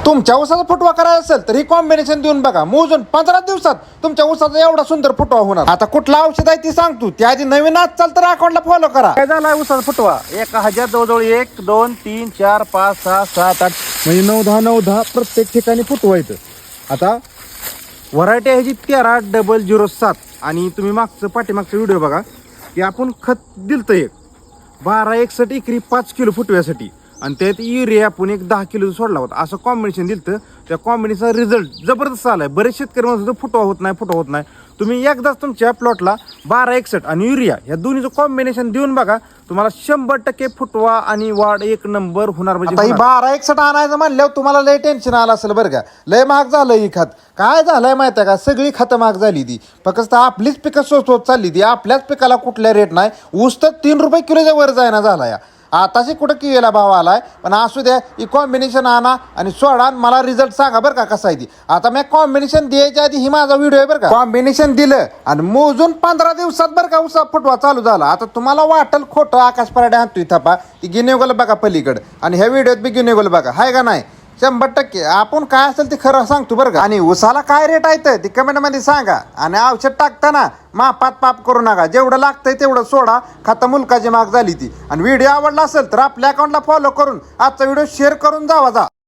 तुमच्या ऊसाचा फुटवा करायचा असेल तर ही कॉम्बिनेशन देऊन बघा, मोजून 15 दिवसात तुमच्या ऊसाचा एवढा सुंदर फुटवा होणार. आता कुठलं औषध आहे ती सांगतो, त्या आधी नवीन आजचाल तर अकाउंटला फॉलो करा. काय झाला ऊसाचा फुटवा? 1000 जवळजवळ 1 2 3 4 5 6 7 8 म्हणजे 9 10 9 10 प्रत्येक ठिकाणी फुटवा येतं. आता व्हरायटी आहे जी 13-007 आणि तुम्ही पाठीमागचा व्हिडिओ बघा की आपण खत दिलतं एक 1261 एकरी 5 किलो फुटव्यासाठी आणि त्यात युरिया आपण एक 10 किलो सोडला होता. असं कॉम्बिनेशन दिलतं. त्या कॉम्बिनेशनचा रिझल्ट जबरदस्त आलाय. बरेच शेतकरी म्हणत फुटवा होत नाही. तुम्ही एकदाच तुमच्या प्लॉटला 1261 आणि युरिया या दोन्हीचं कॉम्बिनेशन देऊन बघा, तुम्हाला 100% फुटवा आणि वाढ एक नंबर होणार. म्हणजे 1261 आणायचं म्हणल्यावर तुम्हाला लय टेन्शन आलं असेल बरं का. लय महाग झालं ही खत. काय झालंय माहिती आहे का, सगळी खतं महाग झाली ती. फक्त आपलीच पिकं स्वस्त होत चालली ती. आपल्याच पिकाला कुठल्या रेट नाही. ऊस तर 3 रुपये किलोच्या वर जायना झाला या. आताशी कुठं किलोला भाव आलाय. पण असू द्या, ही कॉम्बिनेशन आणा आणि सोडा, मला रिझल्ट सांगा बरं का कसा आहे ती. आता मी कॉम्बिनेशन द्यायच्या आधी ही माझा व्हिडिओ आहे बरं का. कॉम्बिनेशन दिलं आणि मोजून 15 दिवसात बरं का ऊसा फुटवा चालू झाला. आता तुम्हाला वाटेल खोटं, आकाश पराडे आणतोय थापा, ती गिनेगोल बघा पलीकडे आणि ह्या व्हिडिओत बी गिनेगोल बघा, हाय का नाही. 100% आपण काय असेल ते खरं सांगतो बरं का. आणि उसाला काय रेट आहे ते कमेंटमध्ये सांगा. आणि औषध टाकताना मापात पाप करू नका. जेवढं लागतंय तेवढं सोडा. खतं मुलकाची महाग झाली ती. आणि व्हिडिओ आवडला असेल तर आपल्या अकाउंटला फॉलो करून आजचा व्हिडिओ शेअर करून जावा.